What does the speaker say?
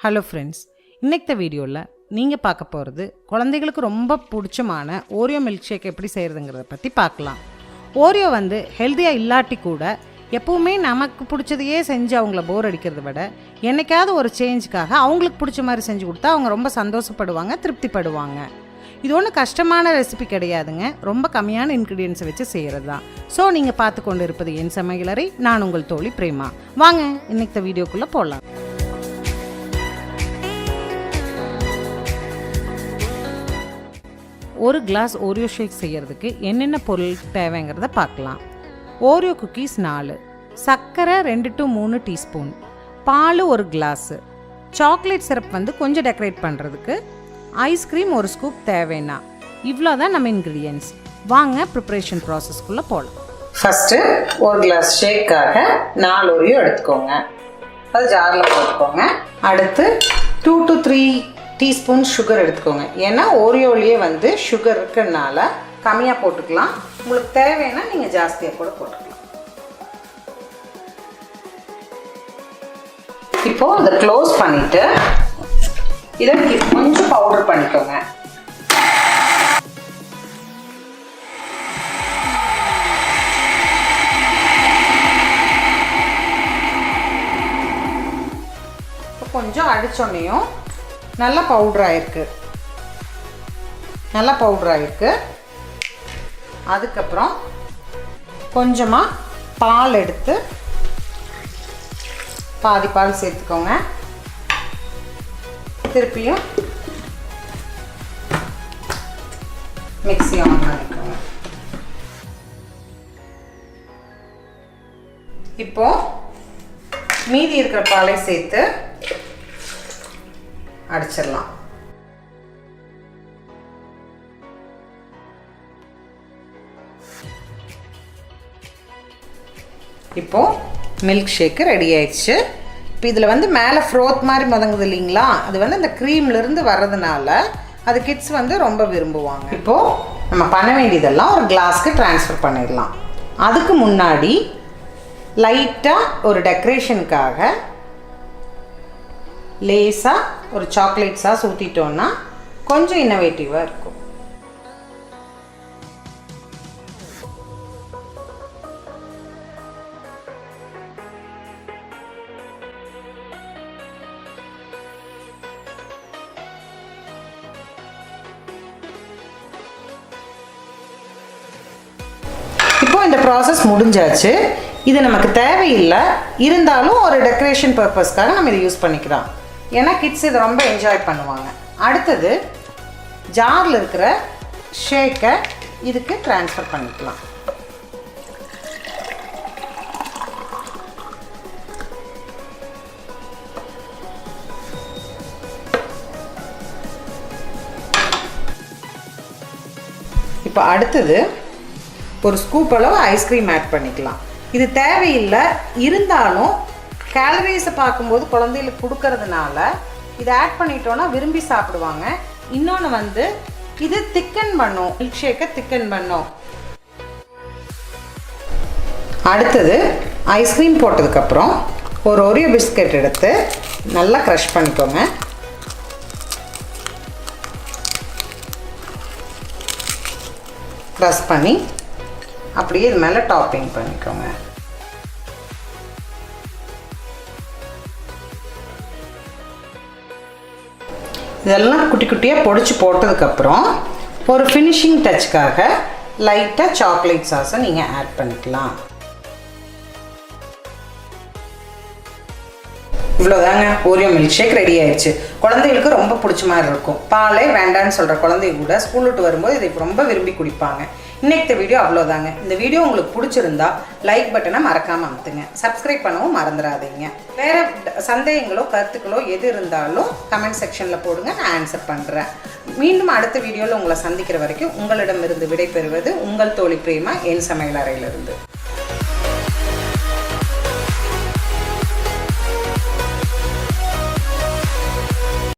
Hello friends, இன்னைக்கு வீடியோவில் நீங்கள் பார்க்க போகிறது குழந்தைகளுக்கு ரொம்ப பிடிச்சமான ஓரியோ மில்க் ஷேக் எப்படி செய்கிறதுங்கிறத பற்றி பார்க்கலாம். ஓரியோ ஹெல்த்தியாக இல்லாட்டி கூட எப்போவுமே நமக்கு பிடிச்சதையே செஞ்சு அவங்கள போர் அடிக்கிறத விட என்னைக்காவது ஒரு சேஞ்சுக்காக அவங்களுக்கு பிடிச்ச மாதிரி செஞ்சு கொடுத்தா அவங்க ரொம்ப சந்தோஷப்படுவாங்க, திருப்திப்படுவாங்க. இது ஒன்றும் கஷ்டமான ரெசிபி கிடையாதுங்க, ரொம்ப கம்மியான இன்க்ரீடியன்ஸை வச்சு செய்கிறது தான். ஸோ நீங்கள் பார்த்து கொண்டு இருப்பது என் சமையலறை, நான் உங்கள் தோழி பிரேமா. வாங்க இன்னைக்கு வீடியோக்குள்ளே போகலாம். ஒரு கிளாஸ் ஓரியோ ஷேக் செய்கிறதுக்கு என்னென்ன பொருள் தேவைங்கிறத பார்க்கலாம். ஓரியோ குக்கீஸ் 4, சர்க்கரை 2 to 3 டீஸ்பூன், பால் 1 கிளாஸு, சாக்லேட் சிரப் கொஞ்சம் டெக்கரேட் பண்ணுறதுக்கு, ஐஸ்கிரீம் 1 ஸ்கூப் தேவைன்னா. இவ்வளோ தான் நம்ம இன்க்ரீடியன்ஸ். வாங்க ப்ரிப்ரேஷன் ப்ராசஸ்க்குள்ளே போகலாம். ஃபஸ்ட்டு 1 கிளாஸ் ஷேக்காக 4 ஓரியோ எடுத்துக்கோங்க, அது ஜாரில் போட்டுக்கோங்க. அடுத்து 2 to 3 டீஸ்பூன் சுகர் எடுத்துக்கோங்க. ஏன்னா ஓரியோலேயே சுகர் இருக்கிறதுனால கம்மியாக போட்டுக்கலாம், உங்களுக்கு தேவைன்னா நீங்கள் ஜாஸ்தியாக கூட போட்டுக்கலாம். இப்போது அதை க்ளோஸ் பண்ணிவிட்டு இதை கொஞ்சம் பவுடர் பண்ணிக்கோங்க. கொஞ்சம் அடிச்சோன்னையும் நல்லா பவுடர் ஆயிருக்கு. அதுக்கப்புறம் கொஞ்சமாக பால் எடுத்து பாதி பால் சேர்த்துக்கோங்க. திருப்பியும் மிக்ஸி ஆன் பண்ணிக்கோங்க. இப்போ மீதி இருக்கிற பாலை சேர்த்து அடிச்சிடலாம். இப்போ மில்க் ஷேக்கு ரெடி ஆயிடுச்சு. இப்போ இதில் மேலே ஃப்ரோத் மாதிரி மதங்குது இல்லைங்களா, அது அந்த க்ரீம்லேருந்து வர்றதுனால அது கிட்ஸ் ரொம்ப விரும்புவாங்க. இப்போது நம்ம பண்ண வேண்டியதெல்லாம் ஒரு கிளாஸ்க்கு ட்ரான்ஸ்ஃபர் பண்ணிடலாம். அதுக்கு முன்னாடி லைட்டாக ஒரு டெக்கரேஷனுக்காக லேசாக ஒரு சாக்லேட் சாஸ் ஊற்றிட்டோன்னா கொஞ்சம் இன்னோவேட்டிவாக இருக்கும். இப்போ இந்த ப்ராசஸ் முடிஞ்சாச்சு. இது நமக்கு தேவையில்லை, இருந்தாலும் ஒரு டெக்கரேஷன் பர்பஸ்க்காக நம்ம இதை யூஸ் பண்ணிக்கலாம். ஏன்னா கிட்ஸ் இதை ரொம்ப என்ஜாய் பண்ணுவாங்க. அடுத்தது ஜாரில் இருக்கிற ஷேக்கை இதுக்கு ட்ரான்ஸ்ஃபர் பண்ணிக்கலாம். இப்போ அடுத்தது ஒரு ஸ்கூப் அளவு ஐஸ்கிரீம் ஆட் பண்ணிக்கலாம். இது தேவையில்லை, இருந்தாலும் கேலரிஸை பார்க்கும்போது குழந்தைகளுக்கு கொடுக்கறதுனால இதை ஆட் பண்ணிட்டோன்னா விரும்பி சாப்பிடுவாங்க. இன்னொன்று இது திக்கன் பண்ணும், மில்க் ஷேக்கை திக்கன் பண்ணும். அடுத்தது ஐஸ்கிரீம் போட்டதுக்கப்புறம் ஒரு ஓரியோ பிஸ்கட் எடுத்து நல்லா க்ரஷ் பண்ணிக்கோங்க. க்ரஷ் பண்ணி அப்படியே இது மேலே டாப்பிங் பண்ணிக்கோங்க. இதெல்லாம் குட்டி குட்டியாக பொடிச்சு போட்டதுக்கப்புறம் ஒரு ஃபினிஷிங் டச்சுக்காக லைட்டாக சாக்லேட் சாஸை நீங்கள் ஆட் பண்ணிக்கலாம். இவ்வளோதாங்க, ஓரியோ மில்க் ஷேக் ரெடி ஆயிடுச்சு. குழந்தைகளுக்கு ரொம்ப பிடிச்ச மாதிரி இருக்கும். பாலே வேண்டான்னு சொல்கிற குழந்தைங்க கூட ஸ்கூல் விட்டு வரும்போது இதை ரொம்ப விரும்பி குடிப்பாங்க. இன்னைக்கு வீடியோ அவ்வளோதாங்க. இந்த வீடியோ உங்களுக்கு பிடிச்சிருந்தா லைக் பட்டனை மறக்காமல் அமுத்துங்க, சப்ஸ்கிரைப் பண்ணவும் மறந்துடாதீங்க. வேறு சந்தேகங்களோ கருத்துக்களோ எது இருந்தாலும் கமெண்ட் செக்ஷனில் போடுங்க, நான் ஆன்சர் பண்ணுறேன். மீண்டும் அடுத்த வீடியோவில் உங்களை சந்திக்கிற வரைக்கும் உங்களிடமிருந்து விடைபெறுவது உங்கள் தோழி பிரேமா, என் சமையலறையிலிருந்து.